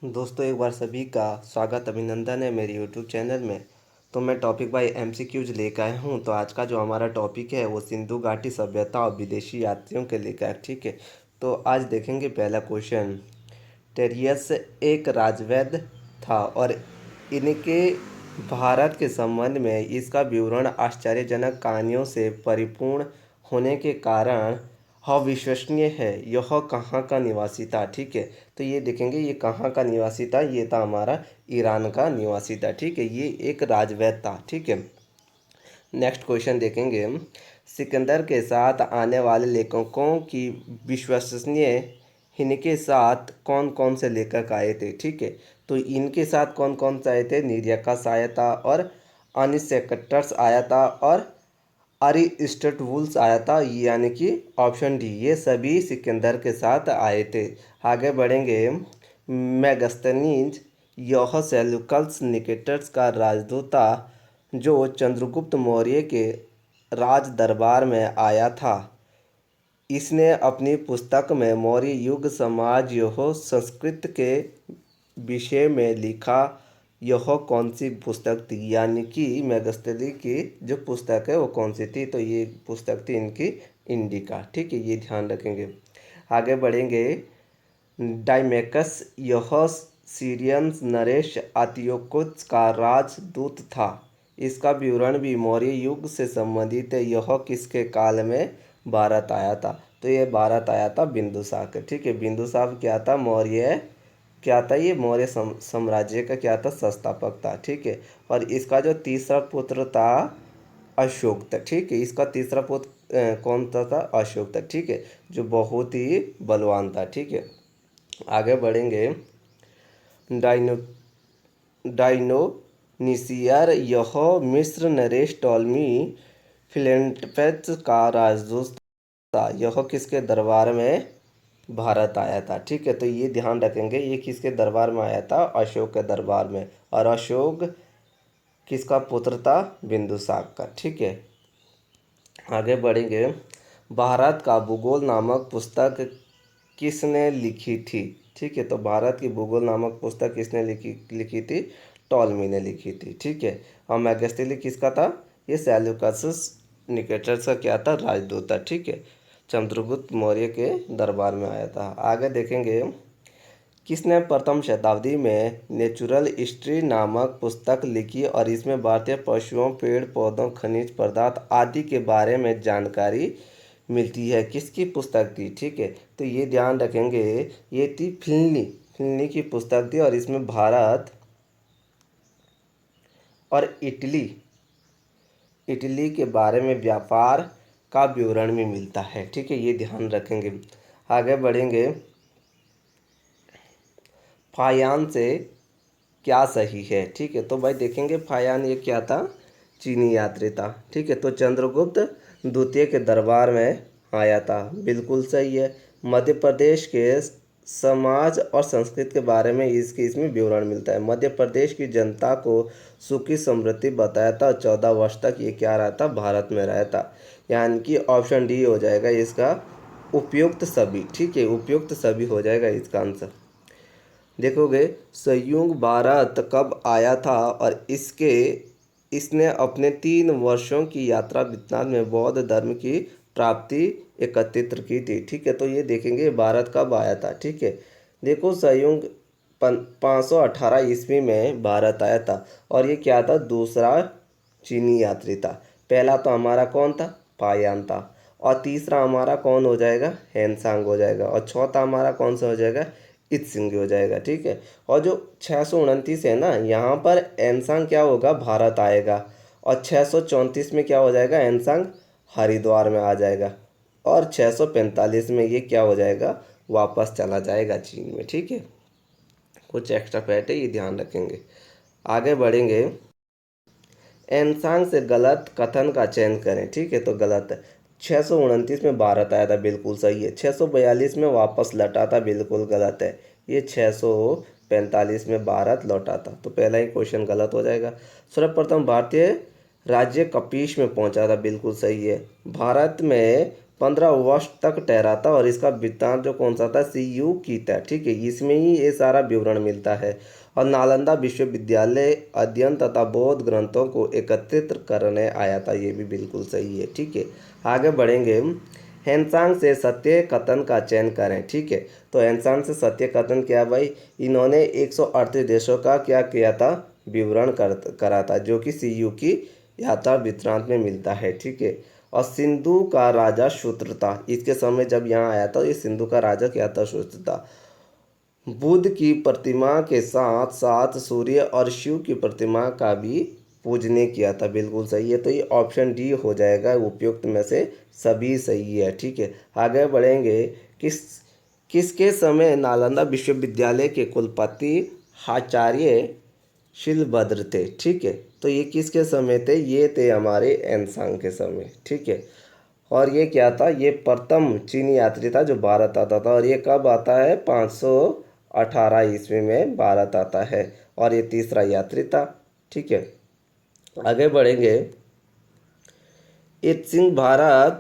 दोस्तों एक बार सभी का स्वागत अभिनंदन है मेरे यूट्यूब चैनल में। तो मैं टॉपिक बाय एमसीक्यूज लेकर आया हूँ। तो आज का जो हमारा टॉपिक है वो सिंधु घाटी सभ्यता और विदेशी यात्रियों के लेकर, ठीक है। तो आज देखेंगे पहला क्वेश्चन। टेरियस एक राजवैद्य था और इनके भारत के संबंध में इसका विवरण आश्चर्यजनक कहानियों से परिपूर्ण होने के कारण अविश्वसनीय है। यह कहाँ का निवासी था, ठीक है। तो ये देखेंगे ये कहाँ का निवासी था। ये था हमारा ईरान का निवासी था, ठीक है। ये एक राजवैद्य था, ठीक है। नेक्स्ट क्वेश्चन देखेंगे हम। सिकंदर के साथ आने वाले लेखकों की विश्वसनीय इनके साथ कौन कौन से लेखक आए थे, ठीक है। तो इनके साथ कौन कौन से आए थे। निर्याकास आया था और अनिसेक्टर्स आया था और अरिस्टोटवुल्स आया था, यानी कि ऑप्शन डी, ये सभी सिकंदर के साथ आए थे। आगे बढ़ेंगे। मैगस्तनीज यह सेल्यूकस निकेटर्स का राजदूत था जो चंद्रगुप्त मौर्य के राज दरबार में आया था। इसने अपनी पुस्तक में मौर्य युग समाज यह संस्कृत के विषय में लिखा। यह कौन सी पुस्तक थी, यानी कि मेगस्थनी की जो पुस्तक है वो कौन सी थी। तो ये पुस्तक थी इनकी इंडिका, ठीक है। ये ध्यान रखेंगे। आगे बढ़ेंगे। डाइमेकस यह सीरियन नरेश अंतियोकुस का राजदूत था। इसका विवरण भी मौर्य युग से संबंधित है। यह किसके काल में भारत आया था। तो ये भारत आया था बिंदुसार, ठीक है। बिंदुसार क्या था, मौर्य क्या था, ये मौर्य साम्राज्य का क्या था, संस्थापक था, ठीक है। और इसका जो तीसरा पुत्र था अशोक था, ठीक है। इसका तीसरा पुत्र कौन था, अशोक था, ठीक है, जो बहुत ही बलवान था, ठीक है। आगे बढ़ेंगे। डाइनो डाइनोनिसियर यह मिस्र नरेश टॉलमी फिलेंटपेस का राजदूत था। यह किसके दरबार में भारत आया था, ठीक है। तो ये ध्यान रखेंगे, ये किसके दरबार में आया था, अशोक के दरबार में। और अशोक किसका पुत्र था, बिंदुसार का, ठीक है। आगे बढ़ेंगे। भारत का भूगोल नामक पुस्तक किसने लिखी थी, ठीक है। तो भारत की भूगोल नामक पुस्तक किसने लिखी थी, टॉलमी ने लिखी थी, ठीक है। और मैगस्थनी किसका था, ये सेल्यूकस निकेटर्स का क्या था, राजदूत था, ठीक है। चंद्रगुप्त मौर्य के दरबार में आया था। आगे देखेंगे। किसने प्रथम शताब्दी में नेचुरल हिस्ट्री नामक पुस्तक लिखी और इसमें भारतीय पशुओं, पेड़ पौधों, खनिज पदार्थ आदि के बारे में जानकारी मिलती है। किसकी पुस्तक थी, ठीक है। तो ये ध्यान रखेंगे, ये थी प्लिनी प्लिनी की पुस्तक थी और इसमें भारत और इटली इटली के बारे में व्यापार का विवरण भी मिलता है, ठीक है। ये ध्यान रखेंगे। आगे बढ़ेंगे। फायान से क्या सही है, ठीक है। तो भाई देखेंगे फायान ये क्या था, चीनी यात्री था, ठीक है। तो चंद्रगुप्त द्वितीय के दरबार में आया था, बिल्कुल सही है। मध्य प्रदेश के समाज और संस्कृति के बारे में इसमें विवरण मिलता है। मध्य प्रदेश की जनता को सुखी समृद्धि बताया था। 14 वर्ष तक ये क्या रहा था, भारत में रहा था, यानी कि ऑप्शन डी हो जाएगा इसका, उपयुक्त सभी, ठीक है। उपयुक्त सभी हो जाएगा इसका आंसर। देखोगे संयुक्त भारत कब आया था और इसने अपने 3 वर्षों की यात्रा वृत्तांत में बौद्ध धर्म की प्राप्ति एकत्रित की थी, ठीक है। तो ये देखेंगे भारत कब आया था, ठीक है। देखो संयुक्त 518 ईस्वी में भारत आया था और ये क्या था, दूसरा चीनी यात्री था। पहला तो हमारा कौन था, फायान था। और तीसरा हमारा कौन हो जाएगा, हैंसांग हो जाएगा। और चौथा हमारा कौन सा हो जाएगा, इत्सिंग हो जाएगा, ठीक है। और जो 629 है ना, यहाँ पर एनसांग क्या होगा, भारत आएगा। और 634 में क्या हो जाएगा, एनसांग हरिद्वार में आ जाएगा। और 645 में ये क्या हो जाएगा, वापस चला जाएगा चीन में, ठीक है। कुछ एक्स्ट्रा फैट है, ये ध्यान रखेंगे। आगे बढ़ेंगे। एनसांग से गलत कथन का चयन करें, ठीक है। तो गलत है। 629 में भारत आया था, बिल्कुल सही है। 642 में वापस लौटा था, बिल्कुल गलत है। ये 645 में भारत लौटा था, तो पहला ही क्वेश्चन गलत हो जाएगा। सर्वप्रथम भारतीय राज्य कपीश में पहुंचा था, बिल्कुल सही है। भारत में 15 वर्ष तक ठहरा था और इसका वृत्तांत जो कौन सा था, सीयू की था। ठीक है, इसमें ही ये सारा विवरण मिलता है। और नालंदा विश्वविद्यालय अध्ययन तथा बौद्ध ग्रंथों को एकत्रित करने आया था, ये भी बिल्कुल सही है। ठीक है, आगे बढ़ेंगे। हैंसांग से सत्य कथन का चयन करें। ठीक है, तो हैंसांग से सत्य कथन क्या भाई, इन्होंने 138 देशों का क्या किया था, विवरण करा था, जो कि सीयू की यात्रा वृत्तांत में मिलता है। ठीक है, और सिंधु का राजा शूद्र था, इसके समय जब यहाँ आया था, ये सिंधु का राजा क्या था, शूद्र था। बुद्ध की प्रतिमा के साथ साथ सूर्य और शिव की प्रतिमा का भी पूजने किया था, बिल्कुल सही है। तो ये ऑप्शन डी हो जाएगा, उपयुक्त में से सभी सही है। ठीक है, आगे बढ़ेंगे। किस किसके समय नालंदा विश्वविद्यालय के कुलपति आचार्य शिलभद्र थे। ठीक है, तो ये किसके समय थे, ये थे हमारे एनसांग के समय। ठीक है, और ये क्या था, ये प्रथम चीनी यात्री था जो भारत आता था, और ये कब आता है, 518 ईस्वी में भारत आता है, और ये तीसरा यात्री था। ठीक है, आगे बढ़ेंगे। इत सिंह भारत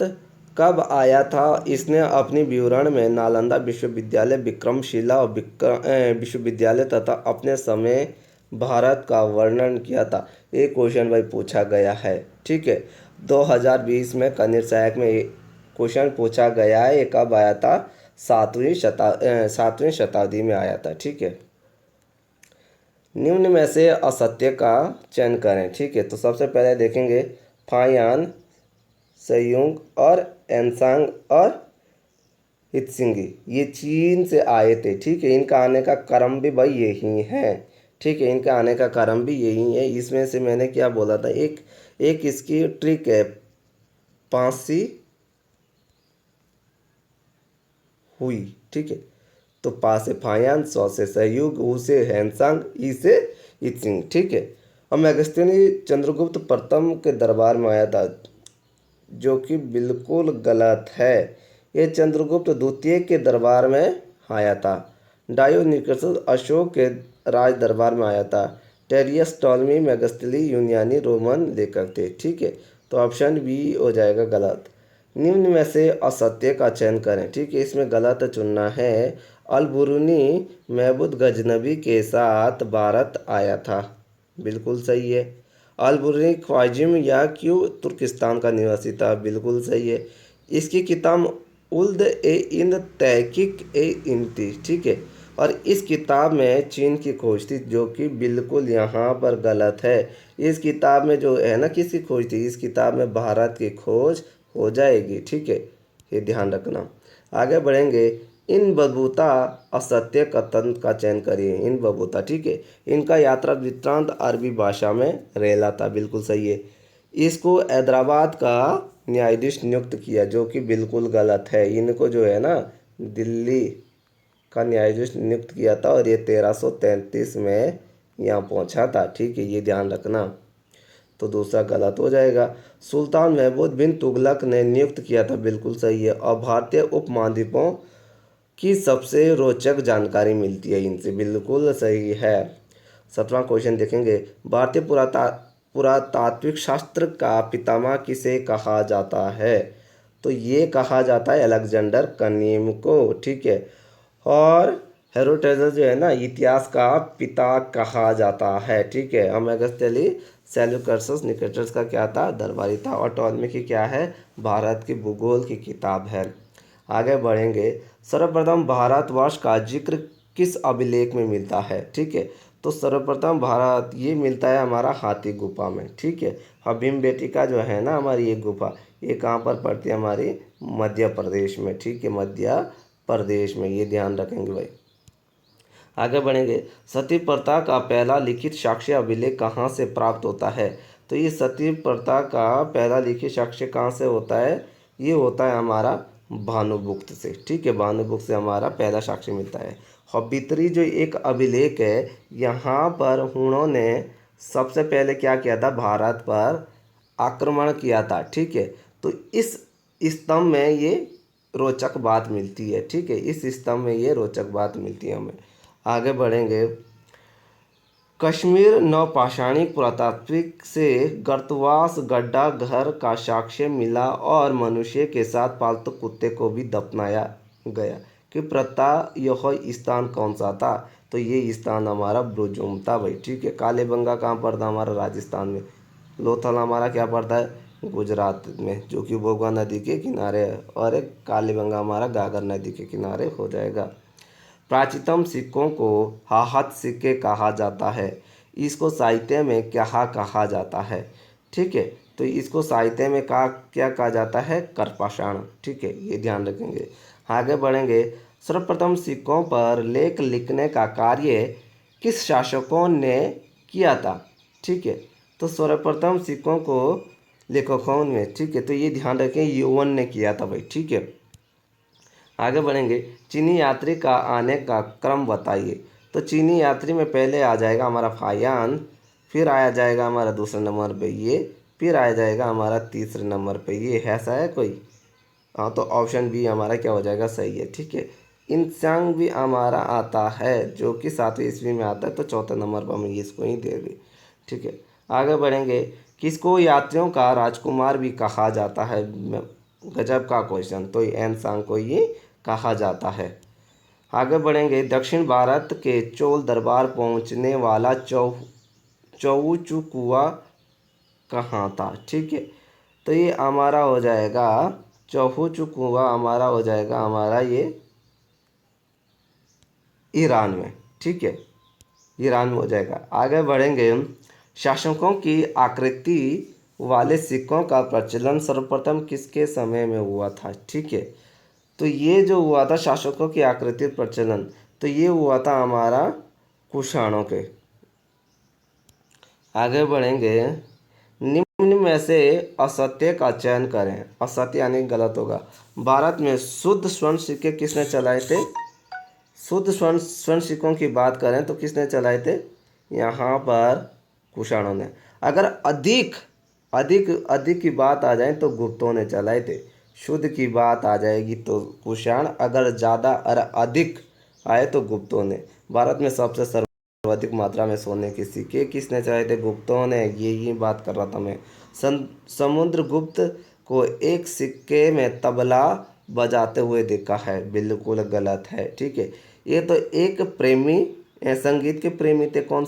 कब आया था, इसने अपनी विवरण में नालंदा विश्वविद्यालय, विक्रमशिला और विश्वविद्यालय तथा अपने समय भारत का वर्णन किया था। ये क्वेश्चन भाई पूछा गया है। ठीक है, 2020 में कनीर सहायक में क्वेश्चन पूछा गया है। ये कब आया था, 7वीं शताब्दी में आया था। ठीक है, निम्न में से असत्य का चयन करें। ठीक है, तो सबसे पहले देखेंगे, फायान, सयुंग और एनसांग और हित्सिंगी ये चीन से आए थे। ठीक है, इनका आने का क्रम भी भाई यही है। ठीक है, इनका आने का क्रम भी यही है। इसमें से मैंने क्या बोला था, एक एक इसकी ट्रिक है, 5 सी हुई। ठीक है, तो पा से फायान, सौ से सहयुग, ऊ से हैंसांग, ई से इत्सिंग। ठीक है, और मेगस्तीनी चंद्रगुप्त प्रथम के दरबार में आया था, जो कि बिल्कुल गलत है। ये चंद्रगुप्त द्वितीय के दरबार में आया था। डायोनिकसस अशोक के राज दरबार में आया था। टेरियस टॉलमी मेगस्थली यूनानी रोमन लेखक थे। ठीक है, तो ऑप्शन बी हो जाएगा गलत। निम्न में से असत्य का चयन करें। ठीक है, इसमें गलत चुनना है। अलबुरुनी महमूद गजनबी के साथ भारत आया था, बिल्कुल सही है। अलबुर्नी ख्वाजिम या क्यों तुर्किस्तान का निवासी था, बिल्कुल सही है। इसकी किताब उल्द ए इंद तहकीक ए इंद थी। ठीक है, और इस किताब में चीन की खोज थी, जो कि बिल्कुल यहाँ पर गलत है। इस किताब में जो है ना, किसकी खोज थी, इस किताब में भारत की खोज हो जाएगी। ठीक है, ये ध्यान रखना। आगे बढ़ेंगे। इन बदबूता असत्य कथन का चयन करिए। इन बबूता, ठीक है, इनका यात्रा वृत्तांत अरबी भाषा में रेला था, बिल्कुल सही है। इसको हैदराबाद का न्यायाधीश नियुक्त किया, जो कि बिल्कुल गलत है। इनको जो है ना, दिल्ली का न्यायाधीश नियुक्त किया था, और ये 1333 में यहाँ पहुँचा था। ठीक है, ये ध्यान रखना। तो दूसरा गलत हो जाएगा। सुल्तान महमूद बिन तुगलक ने नियुक्त किया था, बिल्कुल सही है। और भारतीय उपमहाद्वीपों की सबसे रोचक जानकारी मिलती है इनसे, बिल्कुल सही है। 17वां क्वेश्चन देखेंगे। भारतीय पुरातात्विक शास्त्र का पितामह किसे कहा जाता है, तो ये कहा जाता है अलेक्जेंडर कनीम को। ठीक है, और हेरोडोटस जो है ना, इतिहास का पिता कहा जाता है। ठीक है, अमेगस्थली सेल्यूकस निकेटर्स का क्या था, दरबारी था। और टॉलमी की क्या है, भारत की भूगोल की किताब है। आगे बढ़ेंगे। सर्वप्रथम भारतवर्ष का जिक्र किस अभिलेख में मिलता है। ठीक है, तो सर्वप्रथम भारत ये मिलता है हमारा हाथी गुफा में। ठीक है, और भीम बेटिका जो है ना हमारी ये गुफा, ये कहाँ पर पड़ती है, हमारी मध्य प्रदेश में। ठीक है, मध्य प्रदेश में, ये ध्यान रखेंगे भाई। आगे बढ़ेंगे। सती प्रथा का पहला लिखित साक्ष्य अभिलेख कहाँ से प्राप्त होता है, तो ये सती प्रथा का पहला लिखित साक्ष्य कहाँ से होता है, ये होता है हमारा भानुभुक्त से। ठीक है, भानुभुक्त से हमारा पहला साक्ष्य मिलता है। हबित्री जो एक अभिलेख है, यहाँ पर हुणों ने सबसे पहले क्या किया था, भारत पर आक्रमण किया था। ठीक है, तो इस स्तंभ में ये रोचक बात मिलती है। ठीक है, इस स्तंभ में ये रोचक बात मिलती है हमें। आगे बढ़ेंगे। कश्मीर नवपाषाणिक पुरातात्विक से गर्तवास गड्ढा घर का साक्ष्य मिला और मनुष्य के साथ पालतू कुत्ते को भी दफनाया गया। कि पता यह स्थान कौन सा था? तो ये स्थान हमारा ब्रुजुम था भाई। ठीक है, कालीबंगा कहाँ पर था? हमारा राजस्थान में। लोथल हमारा क्या पड़ता है? गुजरात में, जो कि बोगवा नदी के किनारे है। और एक कालीबंगा हमारा गागर नदी के किनारे हो जाएगा। प्राचीनतम सिक्कों को हाहत सिक्के कहा जाता है। इसको साहित्य में क्या कहा जाता है? ठीक है, तो इसको साहित्य में क्या कहा जाता है? करपाषाण। ठीक है, ये ध्यान रखेंगे। आगे बढ़ेंगे। सर्वप्रथम सिक्कों पर लेख लिखने का कार्य किस शासकों ने किया था? ठीक है, तो सर्वप्रथम सिक्कों को लेखकों में, ठीक है, तो ये ध्यान रखें, युवन ने किया था भाई। ठीक है, आगे बढ़ेंगे। चीनी यात्री का आने का क्रम बताइए। तो चीनी यात्री में पहले आ जाएगा हमारा फायान, फिर आया जाएगा हमारा दूसरे नंबर पे ये, फिर आया जाएगा हमारा तीसरे नंबर पे ये। ऐसा है कोई? हाँ, तो ऑप्शन बी हमारा क्या हो जाएगा? सही है। ठीक है, इंसांग भी हमारा आता है, जो कि 7वीं ईस्वी में आता है, तो चौथे नंबर पर हम इसको ही दे दें। ठीक है, आगे बढ़ेंगे। किसको यात्रियों का राजकुमार भी कहा जाता है? गजब का क्वेश्चन। तो एन सांग को ये कहा जाता है। आगे बढ़ेंगे। दक्षिण भारत के चोल दरबार पहुंचने वाला चौचुकुआ कहाँ था? ठीक है, तो ये हमारा हो जाएगा चौचुकुआ, हमारा हो जाएगा हमारा ये ईरान में। ठीक है, ईरान में हो जाएगा। आगे बढ़ेंगे। शासकों की आकृति वाले सिक्कों का प्रचलन सर्वप्रथम किसके समय में हुआ था? ठीक है, तो ये जो हुआ था शासकों की आकृति प्रचलन, तो ये हुआ था हमारा कुषाणों के। आगे बढ़ेंगे। निम्न में से असत्य का चयन करें। असत्य यानी गलत होगा। भारत में शुद्ध स्वर्ण सिक्के किसने चलाए थे? शुद्ध स्वर्ण सिक्कों की बात करें तो किसने चलाए थे? यहाँ पर कुषाणों ने। अगर अधिक अधिक अधिक की बात आ जाए तो गुप्तों ने चलाए थे। शुद्ध की बात आ जाएगी तो कुषाण, अगर ज़्यादा और अधिक आए तो गुप्तों ने। भारत में सबसे सर्वाधिक मात्रा में सोने के सिक्के किसने चलाए थे? गुप्तों ने। यही बात कर रहा था मैं। समुद्रगुप्त को एक सिक्के में तबला बजाते हुए देखा है। बिल्कुल गलत है। ठीक है, ये तो एक प्रेमी, संगीत के प्रेमी थे। कौन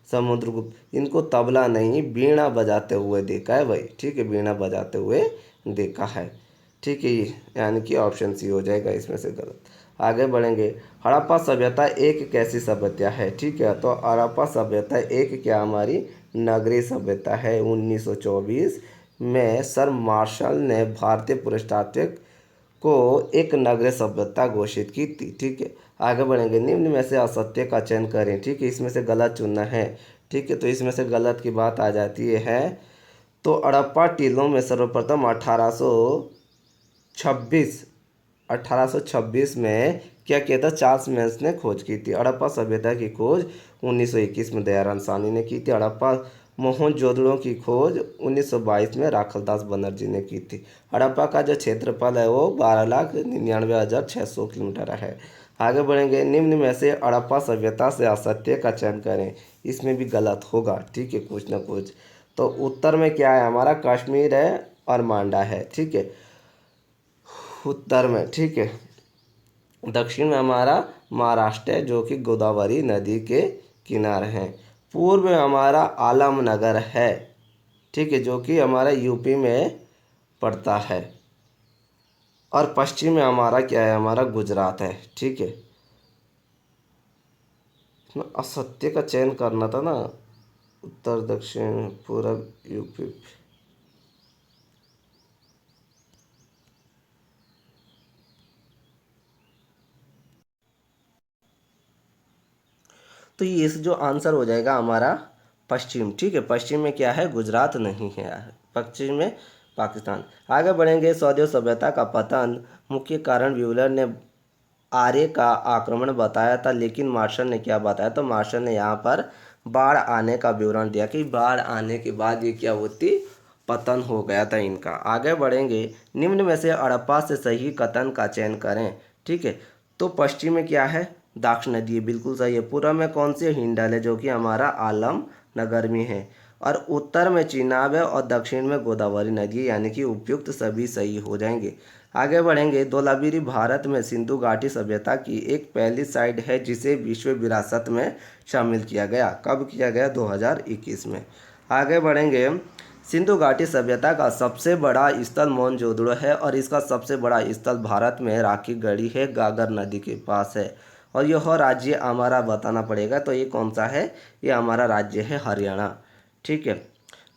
समुद्रगुप्त। इनको तबला नहीं, वीणा बजाते हुए देखा है भाई। ठीक है, वीणा बजाते हुए देखा है। ठीक है, यानी कि ऑप्शन सी हो जाएगा इसमें से गलत। आगे बढ़ेंगे। हड़प्पा सभ्यता एक कैसी सभ्यता है? ठीक है, तो हड़प्पा सभ्यता एक क्या हमारी नगरीय सभ्यता है। 1924 में सर मार्शल ने भारतीय पुरातात्विक को एक नगरीय सभ्यता घोषित की थी। ठीक है, आगे बढ़ेंगे। निम्न में से असत्य का चयन करें। ठीक है, इसमें से गलत चुनना है। ठीक है, तो इसमें से गलत की बात आ जाती है। तो हड़प्पा टीलों में सर्वप्रथम 1826 में क्या किया था? चार्ल्स मेंस ने खोज की थी। हड़प्पा सभ्यता की खोज 1921 में दयाराम साहनी ने की थी। हड़प्पा मोहनजोदड़ो की खोज 1922 में राखलदास बनर्जी ने की थी। हड़प्पा का जो क्षेत्रफल है वो 12,99,600 किलोमीटर है। आगे बढ़ेंगे। निम्न में से हड़प्पा सभ्यता से असत्य का चयन करें। इसमें भी गलत होगा। ठीक है, कुछ ना कुछ। तो उत्तर में क्या है? हमारा कश्मीर है और मांडा है। ठीक है, उत्तर में। ठीक है, दक्षिण में हमारा महाराष्ट्र है, जो कि गोदावरी नदी के किनारे हैं। पूर्व में हमारा आलमनगर है। ठीक है, जो कि हमारा यूपी में पड़ता है। और पश्चिम में हमारा क्या है? हमारा गुजरात है। ठीक है, इसमें असत्य का चयन करना था ना। उत्तर, दक्षिण, पूर्व, यूपी। तो ये जो आंसर हो जाएगा हमारा पश्चिम। ठीक है, पश्चिम में क्या है? गुजरात नहीं है, पश्चिम में पाकिस्तान। आगे बढ़ेंगे। सौदेव सभ्यता का पतन मुख्य कारण व्यूलर ने आर्य का आक्रमण बताया था, लेकिन मार्शल ने क्या बताया? तो मार्शल ने यहाँ पर बाढ़ आने का विवरण दिया कि बाढ़ आने के बाद ये क्या होती? पतन हो गया था इनका। आगे बढ़ेंगे। निम्न में से हड़प्पा से सही कथन का चयन करें। ठीक है, तो पश्चिम में क्या है? दाक्ष नदी है, बिल्कुल सही है। पूर्व में कौन सी हिंडल है, जो कि हमारा आलम नगर में है। और उत्तर में चिनाब है और दक्षिण में गोदावरी नदी है, यानी कि उपयुक्त सभी सही हो जाएंगे। आगे बढ़ेंगे। धोलावीरी भारत में सिंधु घाटी सभ्यता की एक पहली साइट है जिसे विश्व विरासत में शामिल किया गया। कब किया गया? 2021 में। आगे बढ़ेंगे। सिंधु घाटी सभ्यता का सबसे बड़ा स्थल मोहनजोदड़ो है और इसका सबसे बड़ा स्थल भारत में राखी गढ़ी है, गागर नदी के पास है। और यह राज्य हमारा बताना पड़ेगा, तो ये कौन सा है? ये हमारा राज्य है हरियाणा। ठीक है।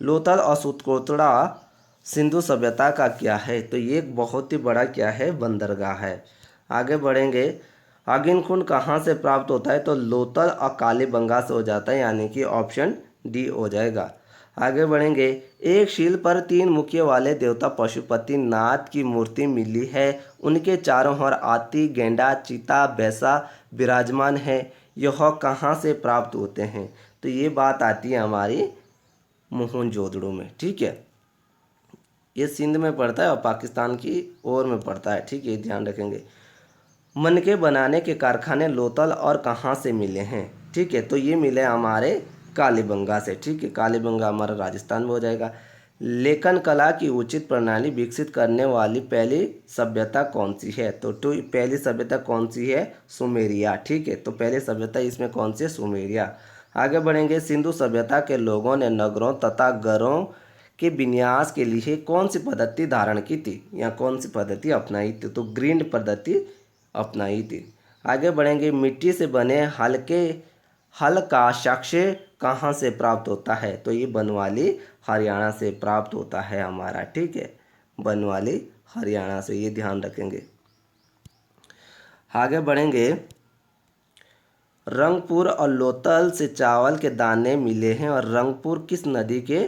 लोथल और सुतकोतड़ा सिंधु सभ्यता का क्या है? तो ये एक बहुत ही बड़ा क्या है? बंदरगाह है। आगे बढ़ेंगे। आगिनकुंड कहाँ से प्राप्त होता है? तो लोथल और कालीबंगा से हो जाता है, यानी कि ऑप्शन डी हो जाएगा। आगे बढ़ेंगे। एक शील पर 3 मुखियों वाले देवता पशुपति नाथ की मूर्ति मिली है। उनके चारों ओर हाथी, गेंडा, चीता, भैंसा विराजमान है। यह कहाँ से प्राप्त होते हैं? तो ये बात आती है हमारी मोहनजोदड़ो में। ठीक है। ये सिंध में पड़ता है और पाकिस्तान की ओर में पड़ता है। ठीक है, ध्यान रखेंगे। मनके बनाने के कारखाने लोथल और कहाँ से मिले हैं? ठीक है, तो ये मिले हमारे कालीबंगा से। ठीक है, कालीबंगा हमारा राजस्थान में हो जाएगा। लेखन कला की उचित प्रणाली विकसित करने वाली पहली सभ्यता कौन सी है? तो पहली सभ्यता कौन सी है? सुमेरिया। ठीक है, तो पहली सभ्यता इसमें कौन सी है? सुमेरिया। आगे बढ़ेंगे। सिंधु सभ्यता के लोगों ने नगरों तथा घरों के विन्यास के लिए कौन सी पद्धति धारण की थी या कौन सी पद्धति अपनाई थी? तो ग्रीड पद्धति अपनाई थी। आगे बढ़ेंगे। मिट्टी से बने हल्के हल का साक्ष्य कहाँ से प्राप्त होता है? तो ये बनवाली हरियाणा से प्राप्त होता है हमारा। ठीक है, बनवाली हरियाणा से, ये ध्यान रखेंगे। आगे बढ़ेंगे। रंगपुर और लोथल से चावल के दाने मिले हैं और रंगपुर किस नदी के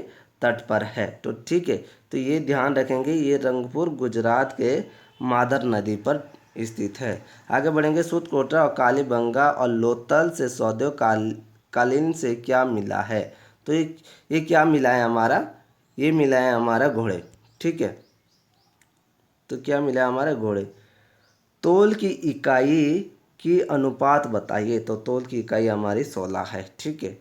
तट पर है? तो ठीक है, तो ये ध्यान रखेंगे। ये रंगपुर गुजरात के माधर नदी पर स्थित है। आगे बढ़ेंगे। सूतकोटा और कालीबंगा और लोथल से सौदे कालीन से क्या मिला है? तो ये क्या मिला है हमारा? ये मिला है हमारा घोड़े। ठीक है, तो क्या मिला है हमारा? घोड़े। तोल की इकाई की अनुपात बताइए। तो तोल की इकाई हमारी 16 है। ठीक है।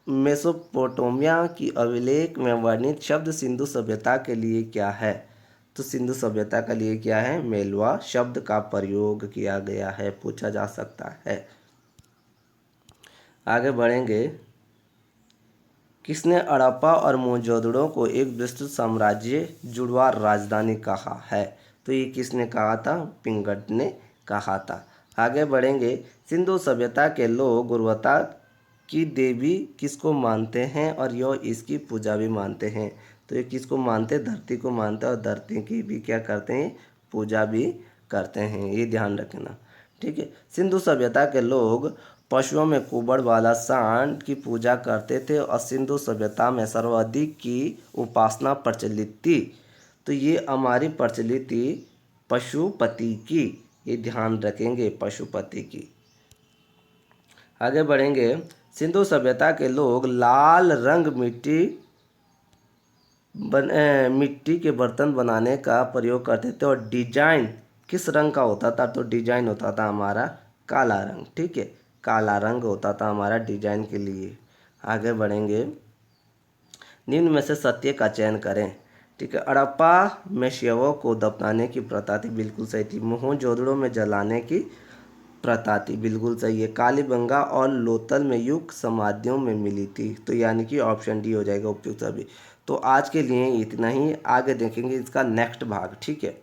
मेसोपोटामिया की अभिलेख में वर्णित शब्द सिंधु सभ्यता के लिए क्या है? तो सिंधु सभ्यता के लिए क्या है? मेलवा शब्द का प्रयोग किया गया है, पूछा जा सकता है। आगे बढ़ेंगे। किसने हड़प्पा और मोहनजोदड़ो को एक विस्तृत साम्राज्य जुड़वा राजधानी कहा है? तो ये किसने कहा था? पिंगट ने कहा था। आगे बढ़ेंगे। सिंधु सभ्यता के लोग उर्वरता की देवी किसको मानते हैं और यह इसकी पूजा भी मानते हैं? तो ये किसको मानते हैं? धरती को मानते हैं और धरती की भी क्या करते हैं? पूजा भी करते हैं, ये ध्यान रखना। ठीक है। सिंधु सभ्यता के लोग पशुओं में कुबड़ वाला सांड की पूजा करते थे और सिंधु सभ्यता में सर्वाधिक की उपासना प्रचलित थी। तो ये हमारी प्रचलित थी पशुपति की, ये ध्यान रखेंगे, पशुपति की। आगे बढ़ेंगे। सिंधु सभ्यता के लोग लाल रंग मिट्टी के बर्तन बनाने का प्रयोग करते थे और डिजाइन किस रंग का होता था? तो डिजाइन होता था हमारा काला रंग। ठीक है, काला रंग होता था हमारा डिजाइन के लिए। आगे बढ़ेंगे। निम्न में से सत्य का चयन करें। ठीक है। हड़प्पा में शवों को दफनाने की प्रथा थी, बिल्कुल सही थी। मोहनजोदड़ो में जलाने की प्रथा थी, बिल्कुल सही है। कालीबंगा और लोथल में युग समाधियों में मिली थी, तो यानी कि ऑप्शन डी हो जाएगा उपयुक्त सभी। तो आज के लिए इतना ही, आगे देखेंगे इसका नेक्स्ट भाग। ठीक है।